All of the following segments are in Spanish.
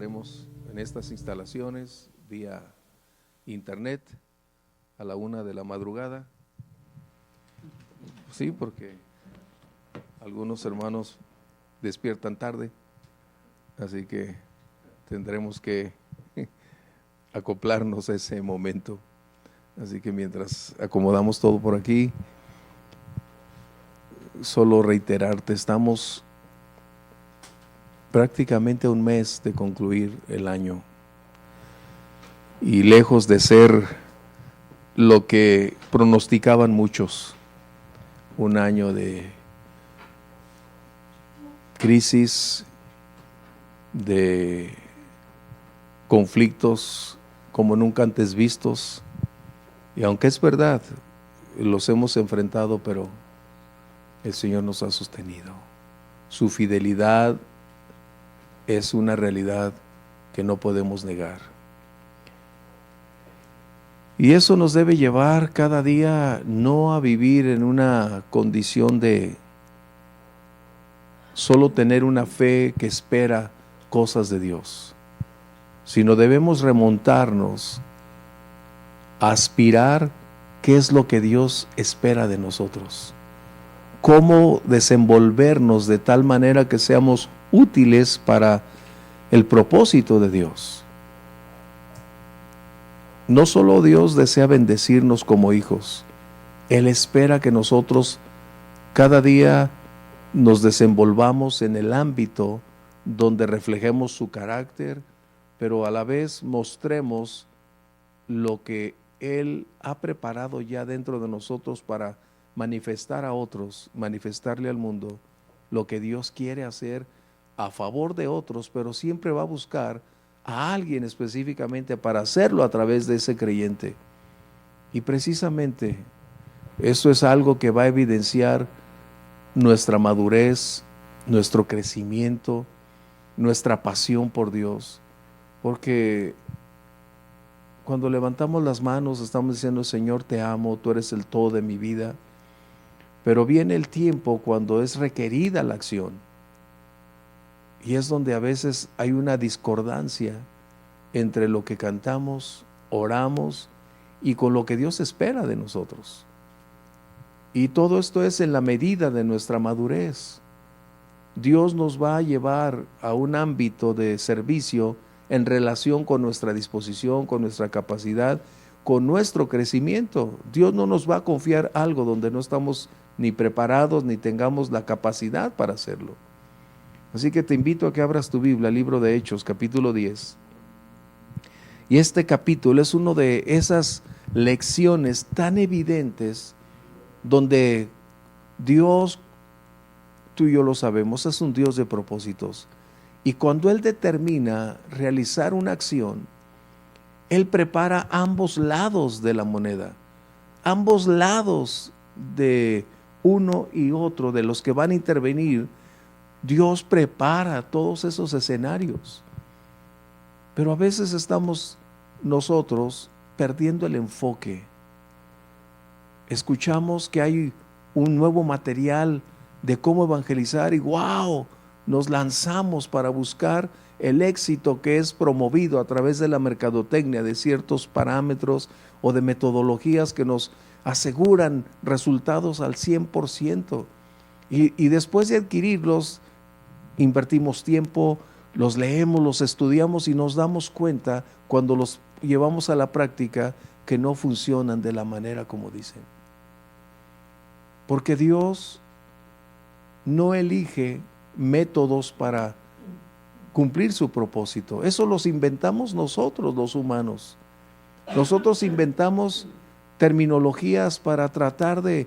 estaremos en estas instalaciones vía internet a la 1 de la madrugada. Sí, porque algunos hermanos despiertan tarde, así que tendremos que acoplarnos a ese momento. Así que mientras acomodamos todo por aquí, solo reiterarte, estamos prácticamente a un mes de concluir el año y lejos de ser lo que pronosticaban muchos, un año de crisis, de conflictos como nunca antes vistos, y aunque es verdad, los hemos enfrentado, pero el Señor nos ha sostenido. Su fidelidad es una realidad que no podemos negar. Y eso nos debe llevar cada día no a vivir en una condición de solo tener una fe que espera cosas de Dios, sino debemos remontarnos a aspirar qué es lo que Dios espera de nosotros, cómo desenvolvernos de tal manera que seamos útiles para el propósito de Dios. No solo Dios desea bendecirnos como hijos, Él espera que nosotros cada día nos desenvolvamos en el ámbito donde reflejemos su carácter, pero a la vez mostremos lo que Él ha preparado ya dentro de nosotros para manifestar a otros, manifestarle al mundo lo que Dios quiere hacer a favor de otros, pero siempre va a buscar a alguien específicamente para hacerlo a través de ese creyente. Y precisamente eso es algo que va a evidenciar nuestra madurez, nuestro crecimiento, nuestra pasión por Dios, porque cuando levantamos las manos estamos diciendo: Señor, te amo, tú eres el todo de mi vida. Pero viene el tiempo cuando es requerida la acción, y es donde a veces hay una discordancia entre lo que cantamos, oramos y con lo que Dios espera de nosotros. Y todo esto es en la medida de nuestra madurez. Dios nos va a llevar a un ámbito de servicio en relación con nuestra disposición, con nuestra capacidad, con nuestro crecimiento. Dios no nos va a confiar algo donde no estamos ni preparados ni tengamos la capacidad para hacerlo. Así que te invito a que abras tu Biblia, libro de Hechos, capítulo 10. Y este capítulo es uno de esas lecciones tan evidentes donde Dios, tú y yo lo sabemos, es un Dios de propósitos. Y cuando Él determina realizar una acción, Él prepara ambos lados de la moneda, ambos lados de uno y otro, de los que van a intervenir. Dios prepara todos esos escenarios. Pero a veces estamos nosotros perdiendo el enfoque. Escuchamos que hay un nuevo material de cómo evangelizar y ¡wow! Nos lanzamos para buscar el éxito que es promovido a través de la mercadotecnia, de ciertos parámetros o de metodologías que nos aseguran resultados al 100%. Y después de adquirirlos, invertimos tiempo, los leemos, los estudiamos y nos damos cuenta cuando los llevamos a la práctica que no funcionan de la manera como dicen. Porque Dios no elige métodos para cumplir su propósito. Eso los inventamos nosotros, los humanos. Nosotros inventamos terminologías para tratar de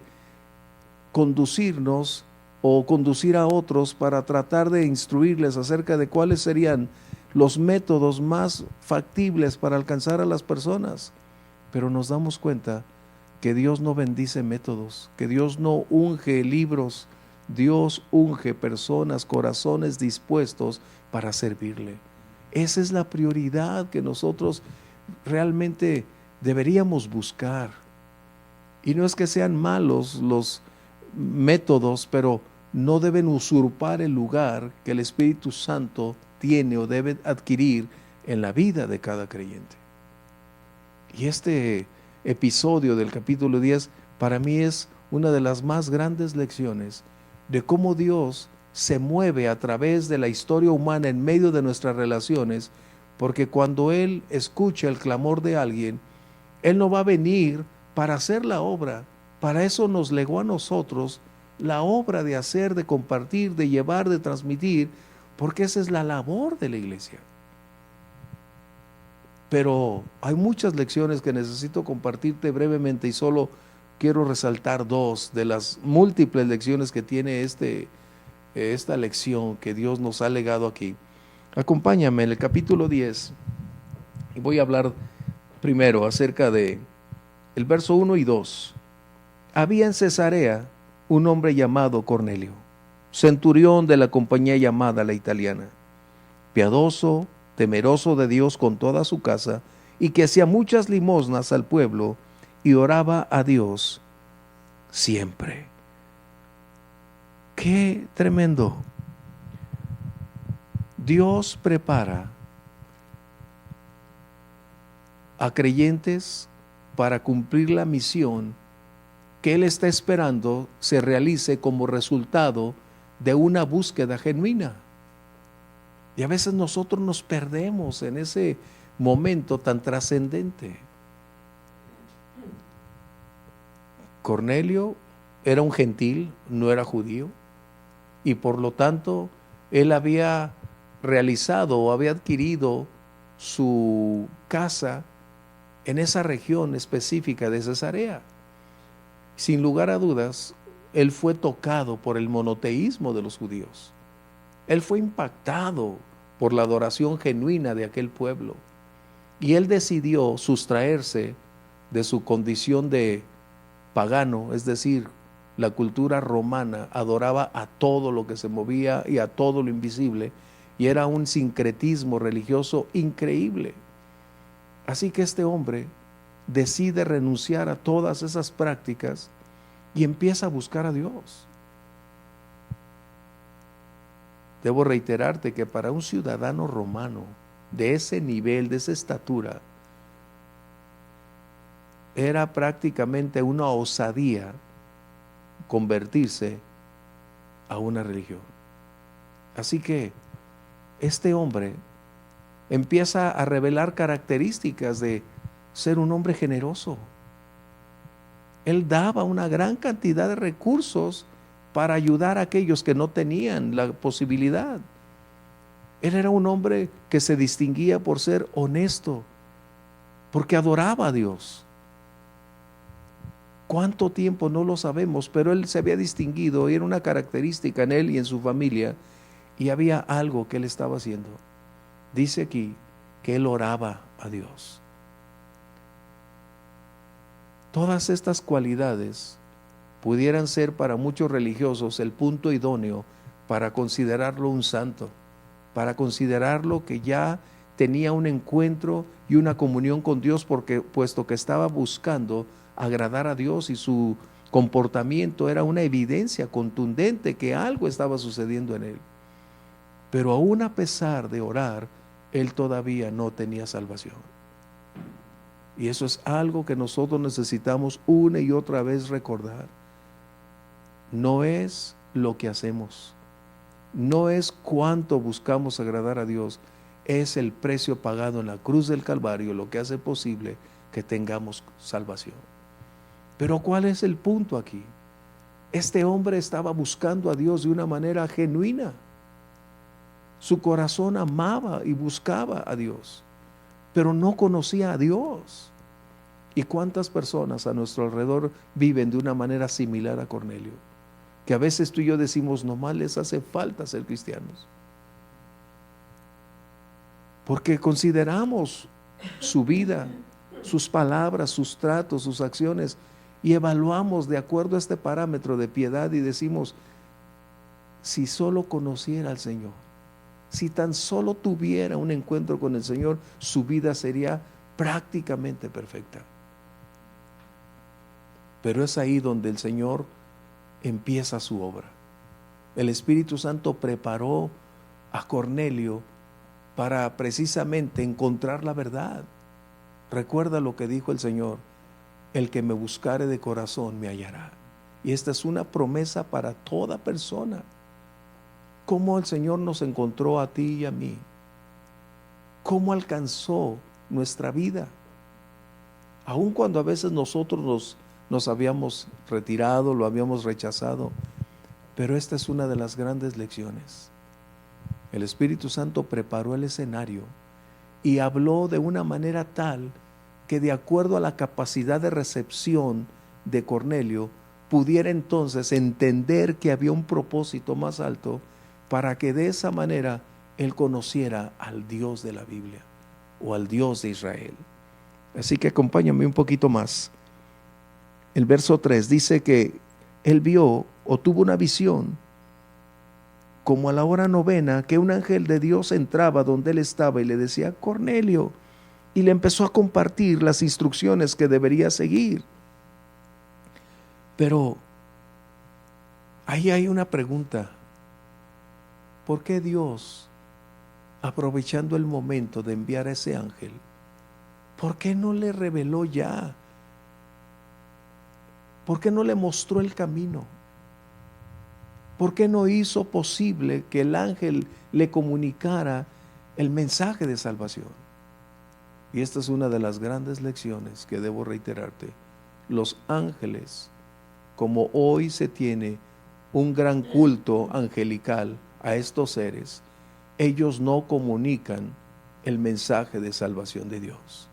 conducirnos o conducir a otros, para tratar de instruirles acerca de cuáles serían los métodos más factibles para alcanzar a las personas. Pero nos damos cuenta que Dios no bendice métodos, que Dios no unge libros, Dios unge personas, corazones dispuestos para servirle. Esa es la prioridad que nosotros realmente deberíamos buscar. Y no es que sean malos los métodos, pero no deben usurpar el lugar que el Espíritu Santo tiene o debe adquirir en la vida de cada creyente. Y este episodio del capítulo 10 para mí es una de las más grandes lecciones de cómo Dios se mueve a través de la historia humana en medio de nuestras relaciones, porque cuando Él escucha el clamor de alguien, Él no va a venir para hacer la obra. Para eso nos legó a nosotros la obra de hacer, de compartir, de llevar, de transmitir, porque esa es la labor de la iglesia. Pero hay muchas lecciones que necesito compartirte brevemente y solo quiero resaltar dos de las múltiples lecciones que tiene esta lección que Dios nos ha legado aquí. Acompáñame en el capítulo 10 y voy a hablar primero acerca de el verso 1 y 2. Había en Cesarea un hombre llamado Cornelio, centurión de la compañía llamada la Italiana, piadoso, temeroso de Dios con toda su casa, y que hacía muchas limosnas al pueblo y oraba a Dios siempre. ¡Qué tremendo! Dios prepara a creyentes para cumplir la misión que Él está esperando se realice como resultado de una búsqueda genuina. Y a veces nosotros nos perdemos en ese momento tan trascendente. Cornelio era un gentil, no era judío, y por lo tanto él había realizado o había adquirido su casa en esa región específica de Cesarea. Sin lugar a dudas, él fue tocado por el monoteísmo de los judíos. Él fue impactado por la adoración genuina de aquel pueblo. Y él decidió sustraerse de su condición de pagano, es decir, la cultura romana adoraba a todo lo que se movía y a todo lo invisible, y era un sincretismo religioso increíble. Así que este hombre decide renunciar a todas esas prácticas y empieza a buscar a Dios. Debo reiterarte que para un ciudadano romano de ese nivel, de esa estatura, era prácticamente una osadía convertirse a una religión. Así que este hombre empieza a revelar características de ser un hombre generoso. Él daba una gran cantidad de recursos para ayudar a aquellos que no tenían la posibilidad. Él era un hombre que se distinguía por ser honesto, porque adoraba a Dios. ¿Cuánto tiempo? No lo sabemos, pero él se había distinguido y era una característica en él y en su familia, y había algo que él estaba haciendo. Dice aquí que él oraba a Dios. Todas estas cualidades pudieran ser para muchos religiosos el punto idóneo para considerarlo un santo, para considerarlo que ya tenía un encuentro y una comunión con Dios, puesto que estaba buscando agradar a Dios y su comportamiento era una evidencia contundente que algo estaba sucediendo en él. Pero aún a pesar de orar, él todavía no tenía salvación. Y eso es algo que nosotros necesitamos una y otra vez recordar. No es lo que hacemos, no es cuánto buscamos agradar a Dios, es el precio pagado en la cruz del Calvario lo que hace posible que tengamos salvación. Pero ¿cuál es el punto aquí? Este hombre estaba buscando a Dios de una manera genuina. Su corazón amaba y buscaba a Dios, pero no conocía a Dios. ¿Y cuántas personas a nuestro alrededor viven de una manera similar a Cornelio? Que a veces tú y yo decimos, nomás les hace falta ser cristianos. Porque consideramos su vida, sus palabras, sus tratos, sus acciones, y evaluamos de acuerdo a este parámetro de piedad y decimos, si solo conociera al Señor, si tan solo tuviera un encuentro con el Señor, su vida sería prácticamente perfecta. Pero es ahí donde el Señor empieza su obra. El Espíritu Santo preparó a Cornelio para precisamente encontrar la verdad. Recuerda lo que dijo el Señor: el que me buscare de corazón me hallará. Y esta es una promesa para toda persona. ¿Cómo el Señor nos encontró a ti y a mí? ¿Cómo alcanzó nuestra vida? Aun cuando a veces nosotros nos habíamos retirado, lo habíamos rechazado, pero esta es una de las grandes lecciones. El Espíritu Santo preparó el escenario y habló de una manera tal que, de acuerdo a la capacidad de recepción de Cornelio, pudiera entonces entender que había un propósito más alto, para que de esa manera él conociera al Dios de la Biblia o al Dios de Israel. Así que acompáñame un poquito más. El verso 3 dice que él vio o tuvo una visión, como a la hora novena, que un ángel de Dios entraba donde él estaba y le decía: Cornelio, y le empezó a compartir las instrucciones que debería seguir. Pero ahí hay una pregunta: ¿por qué Dios, aprovechando el momento de enviar a ese ángel, por qué no le reveló ya? ¿Por qué no le mostró el camino? ¿Por qué no hizo posible que el ángel le comunicara el mensaje de salvación? Y esta es una de las grandes lecciones que debo reiterarte. Los ángeles, como hoy se tiene un gran culto angelical a estos seres, ellos no comunican el mensaje de salvación de Dios.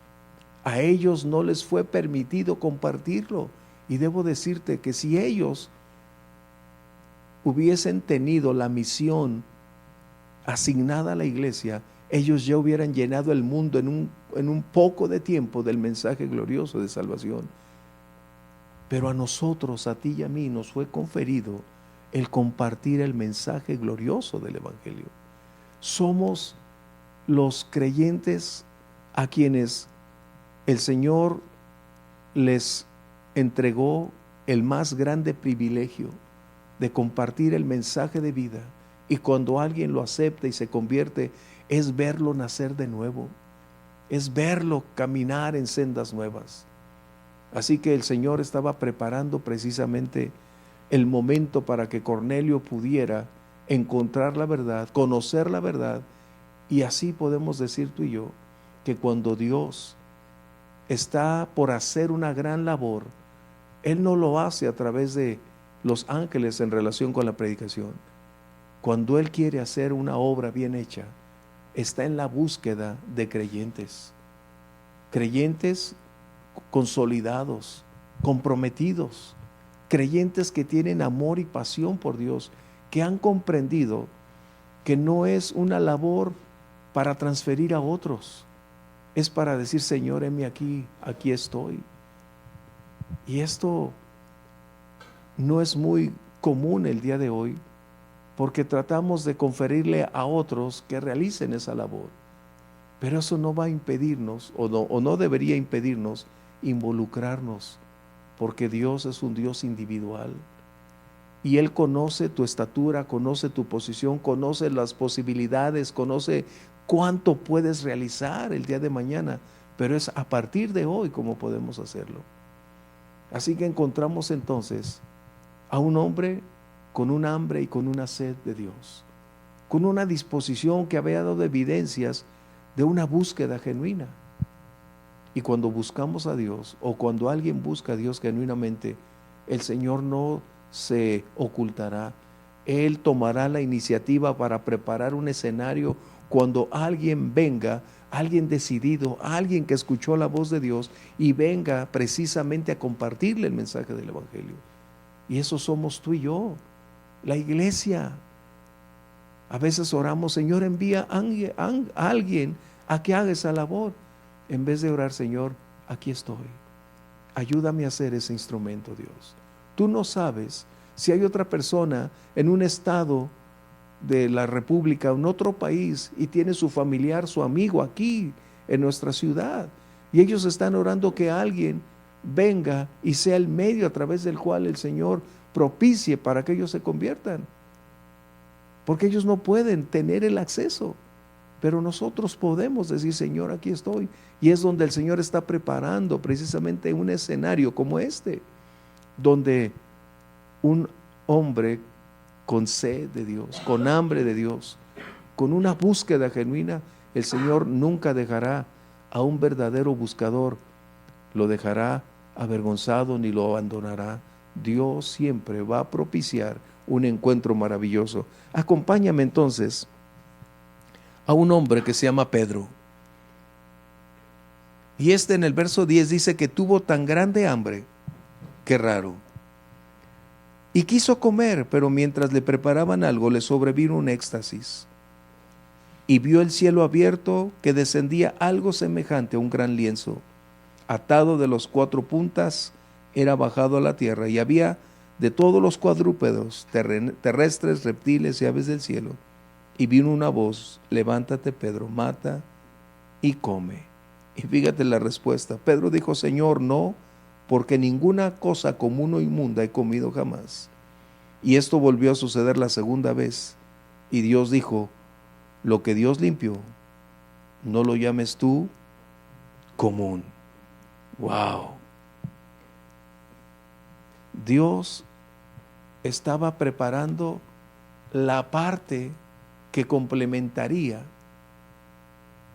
A ellos no les fue permitido compartirlo. Y debo decirte que si ellos hubiesen tenido la misión asignada a la iglesia, ellos ya hubieran llenado el mundo en un poco de tiempo del mensaje glorioso de salvación. Pero a nosotros, a ti y a mí, nos fue conferido el compartir el mensaje glorioso del Evangelio. Somos los creyentes a quienes el Señor les entregó el más grande privilegio de compartir el mensaje de vida. Y cuando alguien lo acepta y se convierte, es verlo nacer de nuevo, es verlo caminar en sendas nuevas. Así que el Señor estaba preparando precisamente el momento para que Cornelio pudiera encontrar la verdad, conocer la verdad. Y así podemos decir tú y yo que cuando Dios está por hacer una gran labor, Él no lo hace a través de los ángeles en relación con la predicación. Cuando Él quiere hacer una obra bien hecha, está en la búsqueda de creyentes consolidados, comprometidos, creyentes que tienen amor y pasión por Dios, que han comprendido que no es una labor para transferir a otros, es para decir: Señor, heme aquí, aquí estoy. Y esto no es muy común el día de hoy, porque tratamos de conferirle a otros que realicen esa labor. Pero eso no va a impedirnos, o no debería impedirnos, involucrarnos, porque Dios es un Dios individual. Y Él conoce tu estatura, conoce tu posición, conoce las posibilidades, conoce cuánto puedes realizar el día de mañana, pero es a partir de hoy como podemos hacerlo. Así que encontramos entonces a un hombre con un hambre y con una sed de Dios, con una disposición que había dado evidencias de una búsqueda genuina. Y cuando buscamos a Dios, o cuando alguien busca a Dios genuinamente, el Señor no se ocultará. Él tomará la iniciativa para preparar un escenario cuando alguien venga, alguien decidido, alguien que escuchó la voz de Dios y venga precisamente a compartirle el mensaje del Evangelio. Y eso somos tú y yo, la iglesia. A veces oramos: Señor, envía a alguien a que haga esa labor. En vez de orar: Señor, aquí estoy, ayúdame a hacer ese instrumento, Dios. Tú no sabes si hay otra persona en un estado de la República, en otro país, y tiene su familiar, su amigo aquí en nuestra ciudad, y ellos están orando que alguien venga y sea el medio a través del cual el Señor propicie para que ellos se conviertan. porque ellos no pueden tener el acceso. Pero nosotros podemos decir, Señor, aquí estoy. Y es donde el Señor está preparando precisamente un escenario como este, donde un hombre con sed de Dios, con hambre de Dios, con una búsqueda genuina, el Señor nunca dejará a un verdadero buscador, lo dejará avergonzado ni lo abandonará. Dios siempre va a propiciar un encuentro maravilloso. Acompáñame entonces a un hombre que se llama Pedro. Y en el verso 10 dice que tuvo tan grande hambre, qué raro, y quiso comer, pero mientras le preparaban algo le sobrevino un éxtasis. Y vio el cielo abierto, que descendía algo semejante a un gran lienzo, atado de los 4 puntas, era bajado a la tierra, y había de todos los cuadrúpedos, terrestres, reptiles y aves del cielo. Y vino una voz: levántate, Pedro, mata y come. Y fíjate la respuesta. Pedro dijo: Señor, no, porque ninguna cosa común o inmunda he comido jamás. Y esto volvió a suceder la segunda vez. Y Dios dijo: lo que Dios limpió, no lo llames tú común. ¡Wow! Dios estaba preparando la parte que complementaría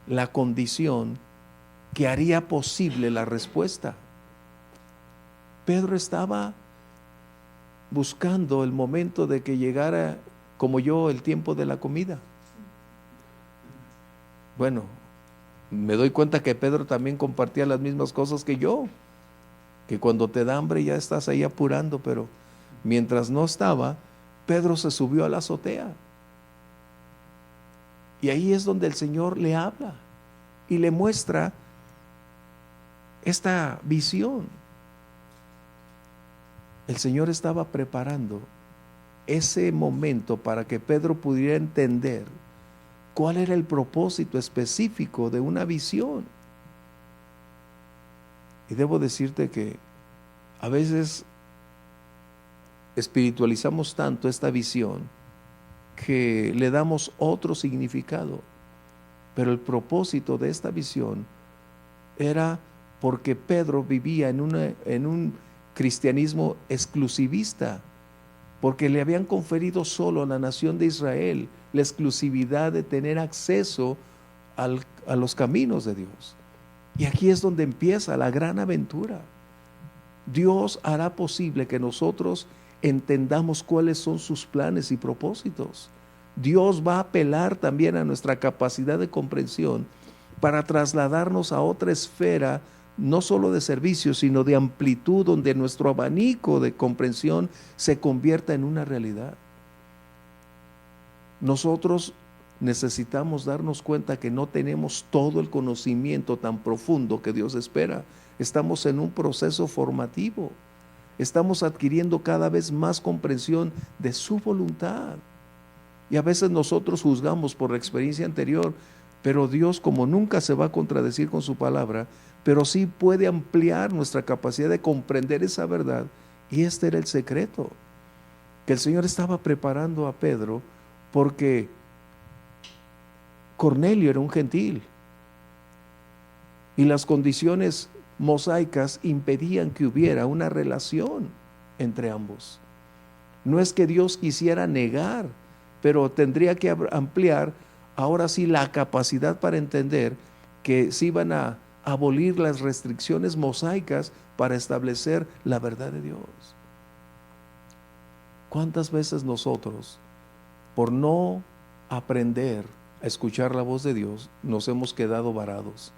la condición que haría posible la respuesta. Pedro estaba buscando el momento de que llegara, como yo, el tiempo de la comida. Bueno, me doy cuenta que Pedro también compartía las mismas cosas que yo, que cuando te da hambre ya estás ahí apurando, pero mientras no estaba, Pedro se subió a la azotea. Y ahí es donde el Señor le habla y le muestra esta visión. El Señor estaba preparando ese momento para que Pedro pudiera entender cuál era el propósito específico de una visión. Y debo decirte que a veces espiritualizamos tanto esta visión que le damos otro significado. Pero el propósito de esta visión era porque Pedro vivía en un cristianismo exclusivista, porque le habían conferido solo a la nación de Israel la exclusividad de tener acceso a los caminos de Dios. Y aquí es donde empieza la gran aventura. Dios hará posible que nosotros entendamos cuáles son sus planes y propósitos. Dios va a apelar también a nuestra capacidad de comprensión para trasladarnos a otra esfera, no solo de servicio, sino de amplitud, donde nuestro abanico de comprensión se convierta en una realidad. Nosotros necesitamos darnos cuenta que no tenemos todo el conocimiento tan profundo que Dios espera. Estamos en un proceso formativo. Estamos adquiriendo cada vez más comprensión de su voluntad. Y a veces nosotros juzgamos por la experiencia anterior, pero Dios, como nunca se va a contradecir con su palabra, pero sí puede ampliar nuestra capacidad de comprender esa verdad. Y este era el secreto, que el Señor estaba preparando a Pedro, porque Cornelio era un gentil y las condiciones mosaicas impedían que hubiera una relación entre ambos. No es que Dios quisiera negar, pero tendría que ampliar ahora sí la capacidad para entender que se iban a abolir las restricciones mosaicas para establecer la verdad de Dios. ¿Cuántas veces nosotros, por no aprender a escuchar la voz de Dios, nos hemos quedado varados?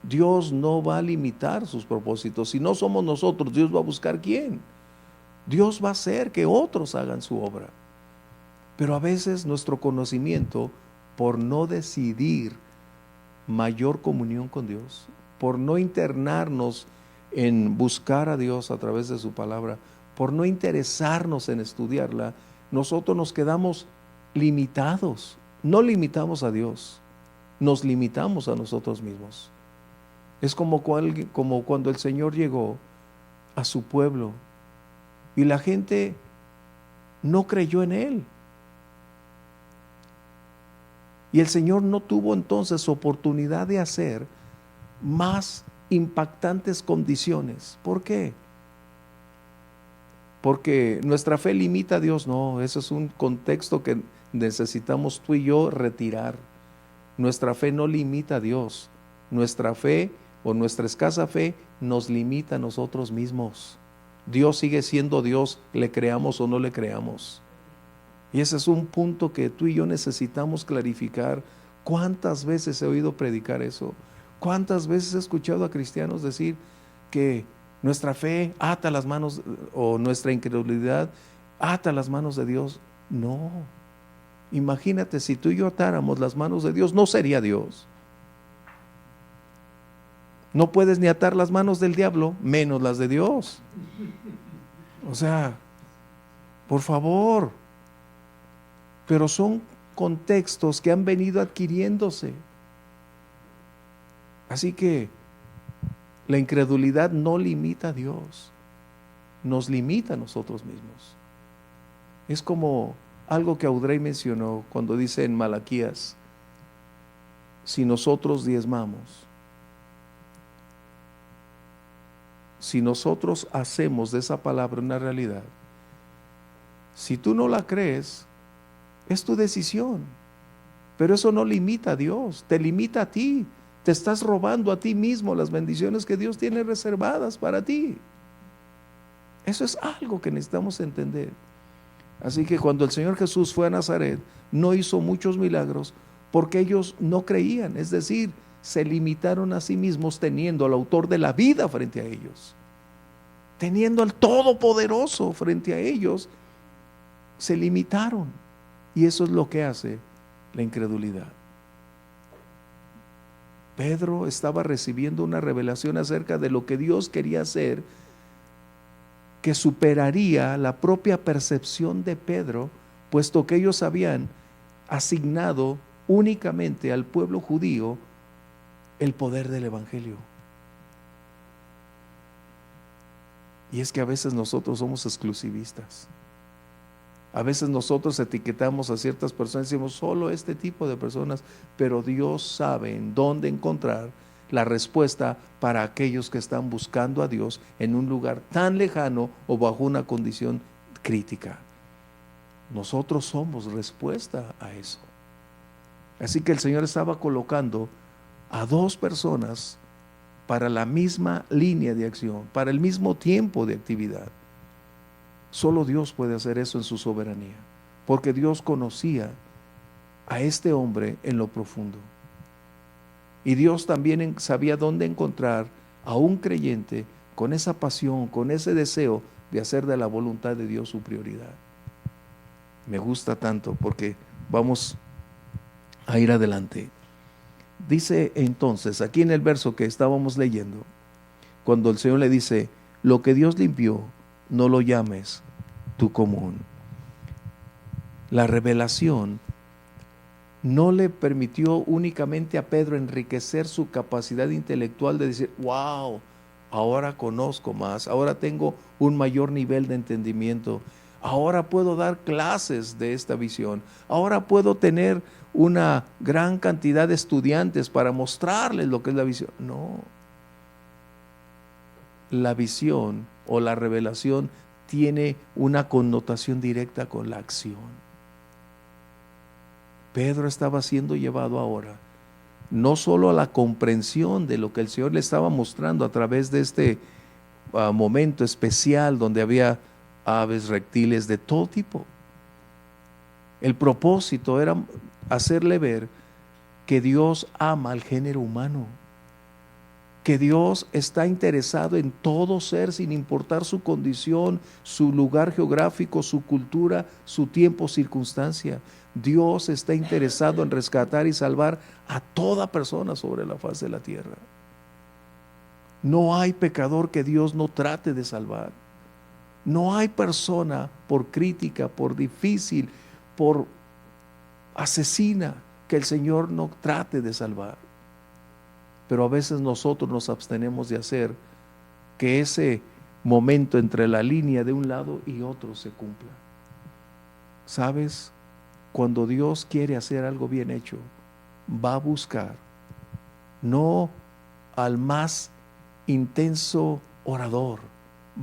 Dios no va a limitar sus propósitos. Si no somos nosotros, Dios va a buscar quién. Dios va a hacer que otros hagan su obra. Pero a veces nuestro conocimiento, por no decidir mayor comunión con Dios, por no internarnos en buscar a Dios a través de su palabra, por no interesarnos en estudiarla, nosotros nos quedamos limitados. No limitamos a Dios, nos limitamos a nosotros mismos. Es como cuando el Señor llegó a su pueblo y la gente no creyó en Él. Y el Señor no tuvo entonces oportunidad de hacer más impactantes condiciones. ¿Por qué? Porque nuestra fe limita a Dios. No, ese es un contexto que necesitamos tú y yo retirar. Nuestra fe no limita a Dios. Nuestra fe o nuestra escasa fe nos limita a nosotros mismos. Dios sigue siendo Dios, le creamos o no le creamos. Y ese es un punto que tú y yo necesitamos clarificar. ¿Cuántas veces he oído predicar eso? ¿Cuántas veces he escuchado a cristianos decir que nuestra fe ata las manos o nuestra incredulidad ata las manos de Dios? No. Imagínate, si tú y yo atáramos las manos de Dios, no sería Dios. No puedes ni atar las manos del diablo, menos las de Dios. O sea, por favor. Pero son contextos que han venido adquiriéndose. Así que la incredulidad no limita a Dios, nos limita a nosotros mismos. Es como algo que Audrey mencionó cuando dice en Malaquías, si nosotros diezmamos, si nosotros hacemos de esa palabra una realidad, si tú no la crees, es tu decisión, pero eso no limita a Dios, te limita a ti, te estás robando a ti mismo las bendiciones que Dios tiene reservadas para ti. Eso es algo que necesitamos entender. Así que cuando el Señor Jesús fue a Nazaret, no hizo muchos milagros porque ellos no creían, es decir, se limitaron a sí mismos teniendo al autor de la vida frente a ellos, teniendo al Todopoderoso frente a ellos, se limitaron. Y eso es lo que hace la incredulidad. Pedro estaba recibiendo una revelación acerca de lo que Dios quería hacer, que superaría la propia percepción de Pedro, puesto que ellos habían asignado únicamente al pueblo judío el poder del evangelio. Y es que a veces nosotros somos exclusivistas. A veces nosotros etiquetamos a ciertas personas y decimos solo este tipo de personas, pero Dios sabe en dónde encontrar la respuesta para aquellos que están buscando a Dios en un lugar tan lejano o bajo una condición crítica. Nosotros somos respuesta a eso. Así que el Señor estaba colocando a dos personas para la misma línea de acción, para el mismo tiempo de actividad. Solo Dios puede hacer eso en su soberanía, porque Dios conocía a este hombre en lo profundo. Y Dios también sabía dónde encontrar a un creyente con esa pasión, con ese deseo de hacer de la voluntad de Dios su prioridad. Me gusta tanto porque vamos a ir adelante. Dice entonces, aquí en el verso que estábamos leyendo, cuando el Señor le dice, lo que Dios limpió, no lo llames tú común. La revelación no le permitió únicamente a Pedro enriquecer su capacidad intelectual de decir, wow, ahora conozco más, ahora tengo un mayor nivel de entendimiento, ahora puedo dar clases de esta visión, ahora puedo tener una gran cantidad de estudiantes para mostrarles lo que es la visión. No. La visión o la revelación tiene una connotación directa con la acción. Pedro estaba siendo llevado ahora no solo a la comprensión de lo que el Señor le estaba mostrando a través de este momento especial donde había aves, reptiles de todo tipo. El propósito era hacerle ver que Dios ama al género humano, que Dios está interesado en todo ser sin importar su condición, su lugar geográfico, su cultura, su tiempo, circunstancia. Dios está interesado en rescatar y salvar a toda persona sobre la faz de la tierra. No hay pecador que Dios no trate de salvar. No hay persona, por crítica, por difícil, por asesina, que el Señor no trate de salvar. Pero a veces nosotros nos abstenemos de hacer que ese momento entre la línea de un lado y otro se cumpla. ¿Sabes? Cuando Dios quiere hacer algo bien hecho, va a buscar no al más intenso orador,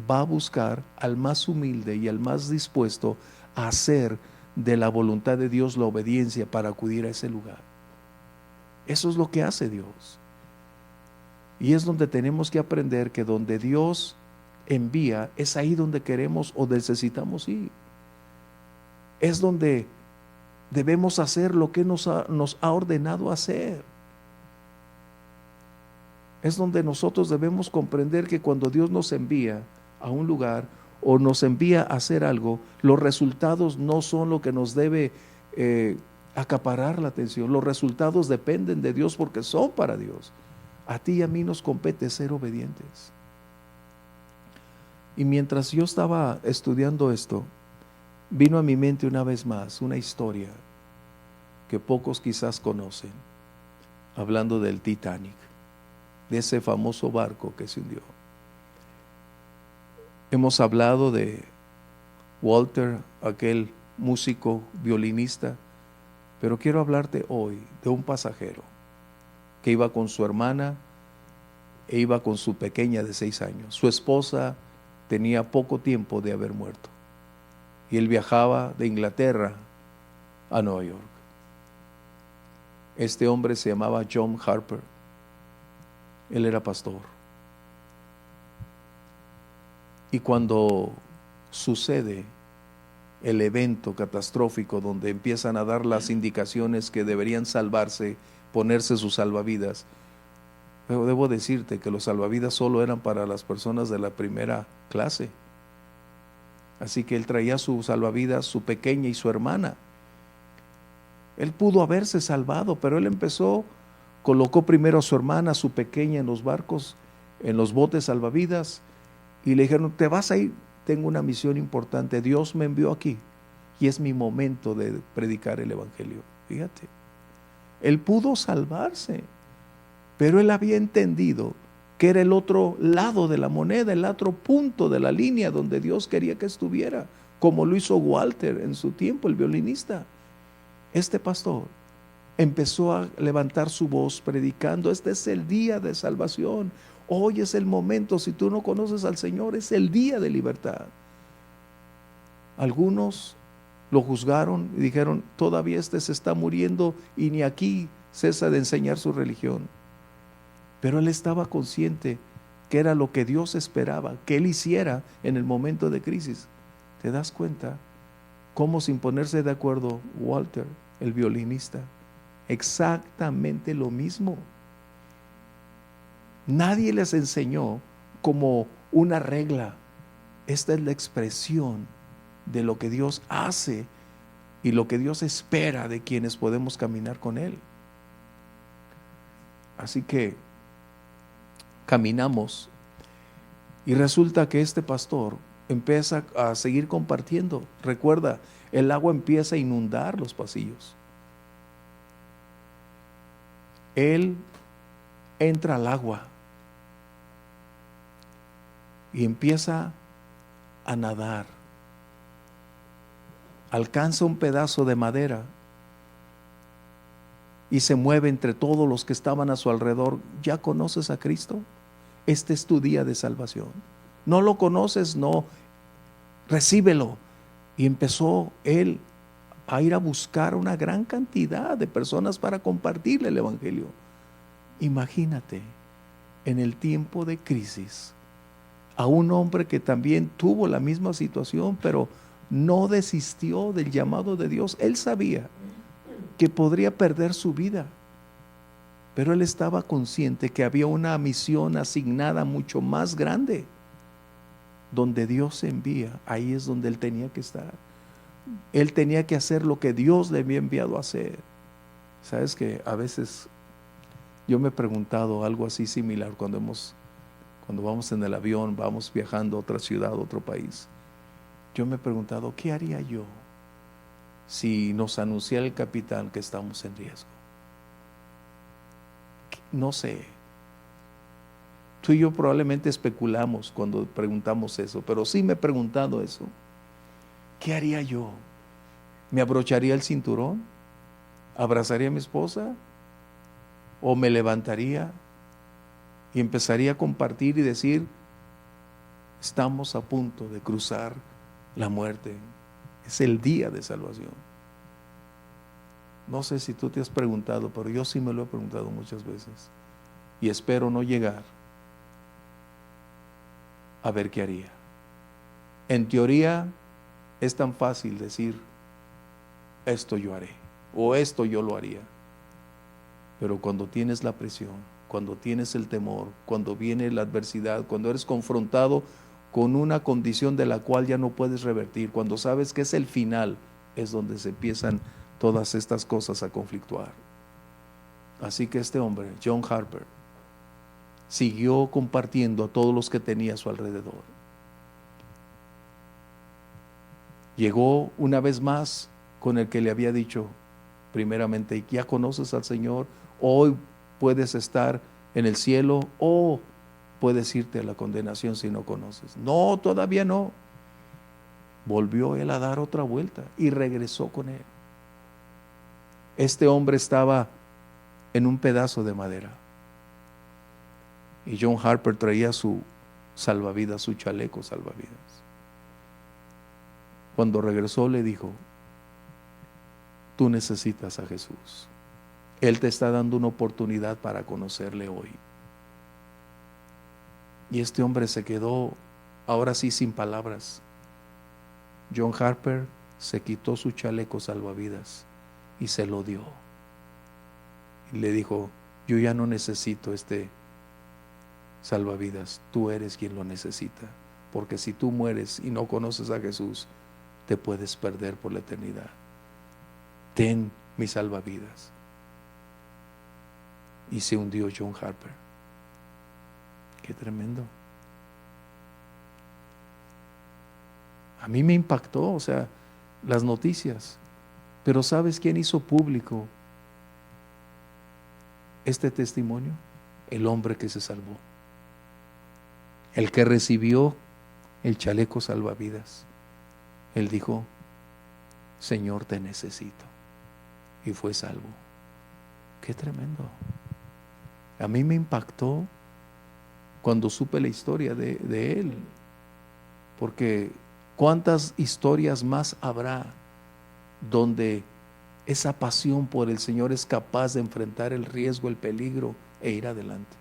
va a buscar al más humilde y al más dispuesto a hacer de la voluntad de Dios la obediencia para acudir a ese lugar. Eso es lo que hace Dios. Y es donde tenemos que aprender que donde Dios envía, es ahí donde queremos o necesitamos ir. Es donde debemos hacer lo que nos ha ordenado hacer. Es donde nosotros debemos comprender que cuando Dios nos envía a un lugar o nos envía a hacer algo, los resultados no son lo que nos debe acaparar la atención. Los resultados dependen de Dios porque son para Dios. A ti y a mí nos compete ser obedientes. Y mientras yo estaba estudiando esto, vino a mi mente una vez más una historia que pocos quizás conocen, hablando del Titanic, de ese famoso barco que se hundió. Hemos hablado de Walter, aquel músico, violinista, pero quiero hablarte hoy de un pasajero que iba con su hermana e iba con su pequeña de 6 años. Su esposa tenía poco tiempo de haber muerto y él viajaba de Inglaterra a Nueva York. Este hombre se llamaba John Harper. Él era pastor. Y cuando sucede el evento catastrófico donde empiezan a dar las indicaciones que deberían salvarse, ponerse sus salvavidas, pero debo decirte que los salvavidas solo eran para las personas de la primera clase. Así que él traía su salvavidas, su pequeña y su hermana. Él pudo haberse salvado, pero él colocó primero a su hermana, a su pequeña en los barcos, en los botes salvavidas, y le dijeron, te vas a ir, tengo una misión importante, Dios me envió aquí y es mi momento de predicar el evangelio. Fíjate, él pudo salvarse, pero él había entendido que era el otro lado de la moneda, el otro punto de la línea donde Dios quería que estuviera, como lo hizo Walter en su tiempo, el violinista. Este pastor empezó a levantar su voz predicando, este es el día de salvación, hoy es el momento, si tú no conoces al Señor, es el día de libertad. Algunos lo juzgaron y dijeron, todavía este se está muriendo y ni aquí cesa de enseñar su religión. Pero él estaba consciente que era lo que Dios esperaba que él hiciera en el momento de crisis. ¿Te das cuenta cómo, sin ponerse de acuerdo, Walter, el violinista, exactamente lo mismo? Nadie les enseñó como una regla. Esta es la expresión de lo que Dios hace y lo que Dios espera de quienes podemos caminar con Él. Así que caminamos y resulta que este pastor empieza a seguir compartiendo. Recuerda, el agua empieza a inundar los pasillos. Él entra al agua y empieza a nadar. Alcanza un pedazo de madera y se mueve entre todos los que estaban a su alrededor. ¿Ya conoces a Cristo? Este es tu día de salvación. ¿No lo conoces? No, recíbelo. Y empezó él a ir a buscar una gran cantidad de personas para compartirle el evangelio. Imagínate, en el tiempo de crisis, a un hombre que también tuvo la misma situación, pero no desistió del llamado de Dios. Él sabía que podría perder su vida, pero él estaba consciente que había una misión asignada mucho más grande. Donde Dios se envía, ahí es donde él tenía que estar. Él tenía que hacer lo que Dios le había enviado a hacer. Sabes que a veces yo me he preguntado algo así similar cuando vamos en el avión, vamos viajando a otra ciudad, a otro país. Yo me he preguntado, ¿qué haría yo si nos anunciara el capitán que estamos en riesgo? No sé. Tú y yo probablemente especulamos cuando preguntamos eso, pero sí me he preguntado eso. ¿Qué haría yo? ¿Me abrocharía el cinturón? ¿Abrazaría a mi esposa? o me levantaría y empezaría a compartir y decir, estamos a punto de cruzar la muerte. Es el día de salvación. No sé si tú te has preguntado, pero yo sí me lo he preguntado muchas veces. Y espero no llegar a ver qué haría. En teoría es tan fácil decir, esto yo haré, o esto yo lo haría. Pero cuando tienes la presión, cuando tienes el temor, cuando viene la adversidad, cuando eres confrontado con una condición de la cual ya no puedes revertir, cuando sabes que es el final, es donde se empiezan todas estas cosas a conflictuar. Así que este hombre, John Harper, siguió compartiendo a todos los que tenía a su alrededor. Llegó una vez más con el que le había dicho primeramente, ya conoces al Señor, hoy puedes estar en el cielo o puedes irte a la condenación si no conoces. No, todavía no. Volvió él a dar otra vuelta y regresó con él. Este hombre estaba en un pedazo de madera y John Harper traía su salvavidas, su chaleco salvavidas. Cuando regresó le dijo, tú necesitas a Jesús. Él te está dando una oportunidad para conocerle hoy. Y este hombre se quedó ahora sí sin palabras. John Harper se quitó su chaleco salvavidas y se lo dio. Y le dijo, yo ya no necesito este salvavidas, tú eres quien lo necesita. Porque si tú mueres y no conoces a Jesús, te puedes perder por la eternidad. Ten mi salvavidas. Y se hundió John Harper. Qué tremendo. A mí me impactó, o sea, las noticias. Pero ¿sabes quién hizo público este testimonio? El hombre que se salvó. El que recibió el chaleco salvavidas. Él dijo, Señor, te necesito. Y fue salvo. Qué tremendo. A mí me impactó cuando supe la historia de él. Porque ¿cuántas historias más habrá donde esa pasión por el Señor es capaz de enfrentar el riesgo, el peligro e ir adelante?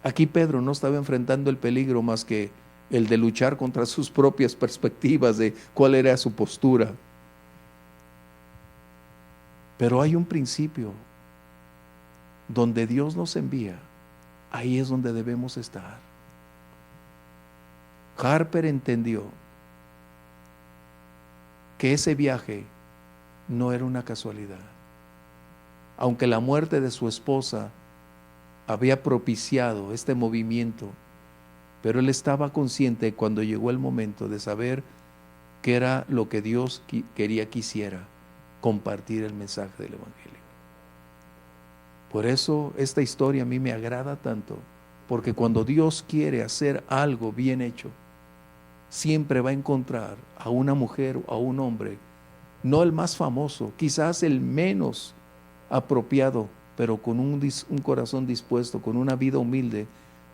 Aquí Pedro no estaba enfrentando el peligro más que el de luchar contra sus propias perspectivas de cuál era su postura. Pero hay un principio donde Dios nos envía, ahí es donde debemos estar. Harper entendió que ese viaje no era una casualidad. Aunque la muerte de su esposa había propiciado este movimiento, pero él estaba consciente cuando llegó el momento de saber que era lo que Dios quería que hiciera, compartir el mensaje del Evangelio. Por eso esta historia a mí me agrada tanto, porque cuando Dios quiere hacer algo bien hecho, siempre va a encontrar a una mujer o a un hombre, no el más famoso, quizás el menos apropiado, pero con un corazón dispuesto, con una vida humilde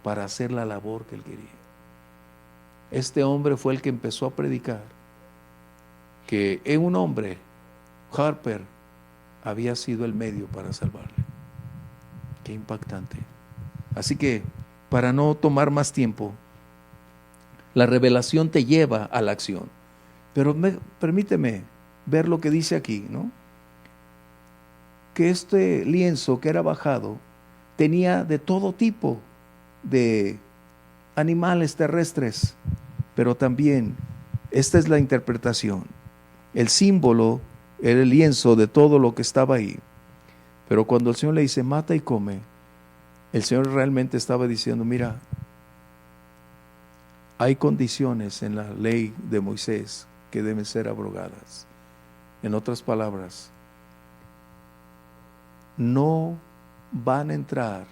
para hacer la labor que él quería. Este hombre fue el que empezó a predicar que un hombre, Harper, había sido el medio para salvarle. Qué impactante. Así que, para no tomar más tiempo, la revelación te lleva a la acción. Pero permíteme ver lo que dice aquí, ¿no? Que este lienzo que era bajado tenía de todo tipo de animales terrestres, pero también, esta es la interpretación, el símbolo era el lienzo de todo lo que estaba ahí. Pero cuando el Señor le dice, mata y come, el Señor realmente estaba diciendo, mira, hay condiciones en la ley de Moisés que deben ser abrogadas. En otras palabras, no van a entrar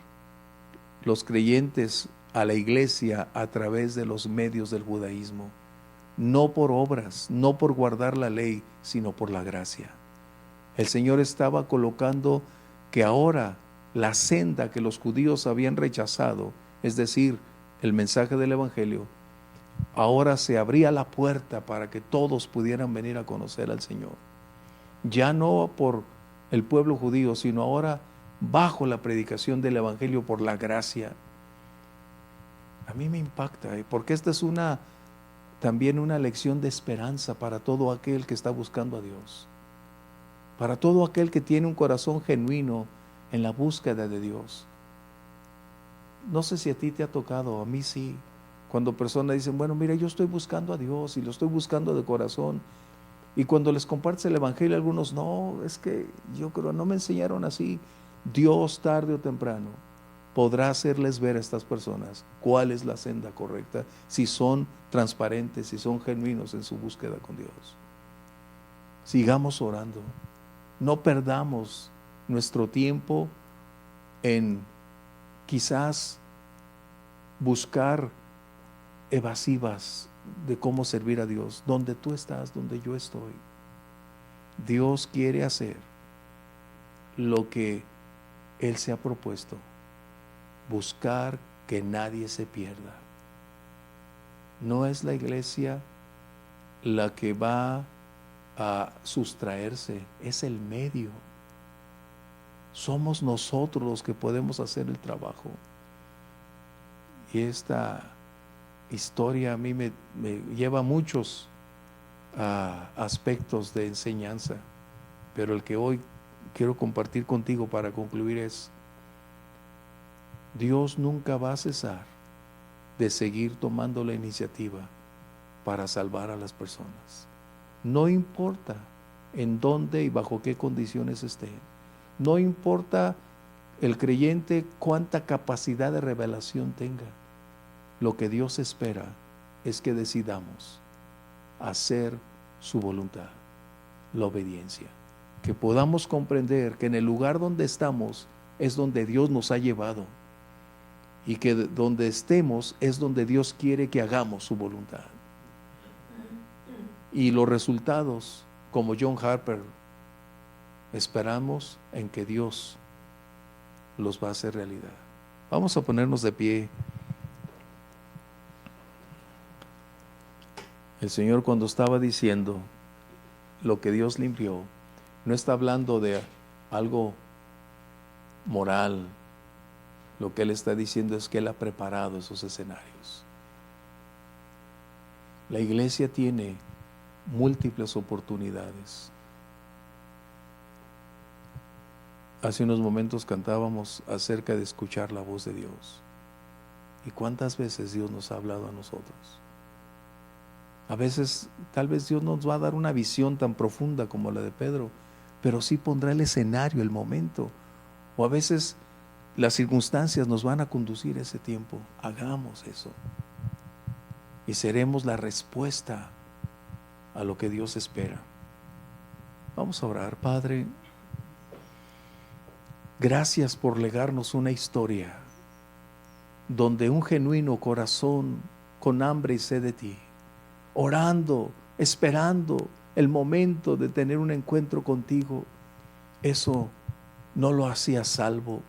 los creyentes a la iglesia a través de los medios del judaísmo, no por obras, no por guardar la ley, sino por la gracia. El Señor estaba colocando que ahora la senda que los judíos habían rechazado, es decir, el mensaje del Evangelio, ahora se abría la puerta para que todos pudieran venir a conocer al Señor. Ya no por el pueblo judío, sino ahora bajo la predicación del Evangelio por la gracia. A mí me impacta, porque esta es también una lección de esperanza para todo aquel que está buscando a Dios, para todo aquel que tiene un corazón genuino en la búsqueda de Dios. No sé si a ti te ha tocado, a mí sí, cuando personas dicen, bueno, mira, yo estoy buscando a Dios y lo estoy buscando de corazón, y cuando les compartes el Evangelio, algunos, no, es que yo creo, no me enseñaron así. Dios tarde o temprano podrá hacerles ver a estas personas cuál es la senda correcta, si son transparentes, si son genuinos en su búsqueda con Dios. Sigamos orando, no perdamos nuestro tiempo en quizás buscar evasivas de cómo servir a Dios. Donde tú estás, donde yo estoy, Dios quiere hacer lo que Él se ha propuesto: buscar que nadie se pierda. No es la iglesia la que va a sustraerse, es el medio. Somos nosotros los que podemos hacer el trabajo. Y esta historia a mí me lleva a muchos aspectos de enseñanza, pero el que hoy quiero compartir contigo para concluir es: Dios nunca va a cesar de seguir tomando la iniciativa para salvar a las personas. No importa en dónde y bajo qué condiciones estén. No importa el creyente cuánta capacidad de revelación tenga. Lo que Dios espera es que decidamos hacer su voluntad, la obediencia. Que podamos comprender que en el lugar donde estamos es donde Dios nos ha llevado, y que donde estemos es donde Dios quiere que hagamos su voluntad. Y los resultados, como John Harper, esperamos en que Dios los va a hacer realidad. Vamos a ponernos de pie. El Señor, cuando estaba diciendo lo que Dios limpió, no está hablando de algo moral. Lo que Él está diciendo es que Él ha preparado esos escenarios. La iglesia tiene múltiples oportunidades. Hace unos momentos cantábamos acerca de escuchar la voz de Dios. ¿Y cuántas veces Dios nos ha hablado a nosotros? A veces, tal vez Dios nos va a dar una visión tan profunda como la de Pedro, pero sí pondrá el escenario, el momento. O a veces las circunstancias nos van a conducir a ese tiempo. Hagamos eso y seremos la respuesta a lo que Dios espera. Vamos a orar. Padre, gracias por legarnos una historia donde un genuino corazón con hambre y sed de ti, orando, esperando el momento de tener un encuentro contigo, eso no lo hacía salvo,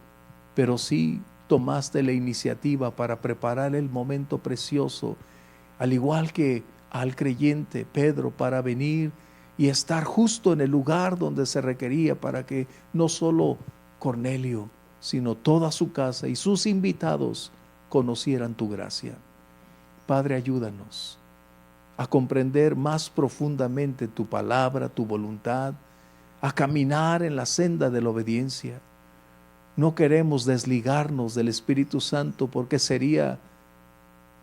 pero sí tomaste la iniciativa para preparar el momento precioso, al igual que al creyente Pedro, para venir y estar justo en el lugar donde se requería, para que no solo Cornelio, sino toda su casa y sus invitados conocieran tu gracia. Padre, ayúdanos a comprender más profundamente tu palabra, tu voluntad, a caminar en la senda de la obediencia. No queremos desligarnos del Espíritu Santo, porque sería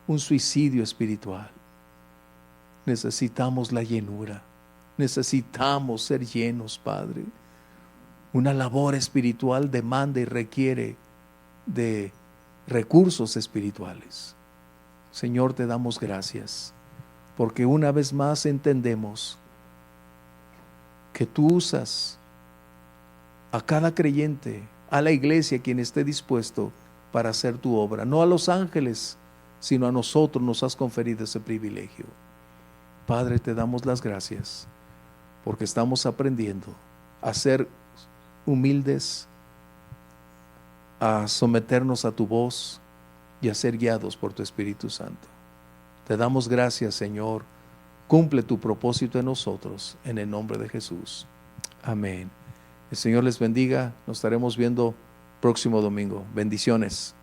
un suicidio espiritual. Necesitamos la llenura, necesitamos ser llenos, Padre. Una labor espiritual demanda y requiere de recursos espirituales. Señor, te damos gracias, porque una vez más entendemos que tú usas a cada creyente, a la iglesia, quien esté dispuesto para hacer tu obra. No a los ángeles, sino a nosotros nos has conferido ese privilegio. Padre, te damos las gracias, porque estamos aprendiendo a ser humildes, a someternos a tu voz y a ser guiados por tu Espíritu Santo. Te damos gracias, Señor. Cumple tu propósito en nosotros, en el nombre de Jesús. Amén. El Señor les bendiga. Nos estaremos viendo próximo domingo. Bendiciones.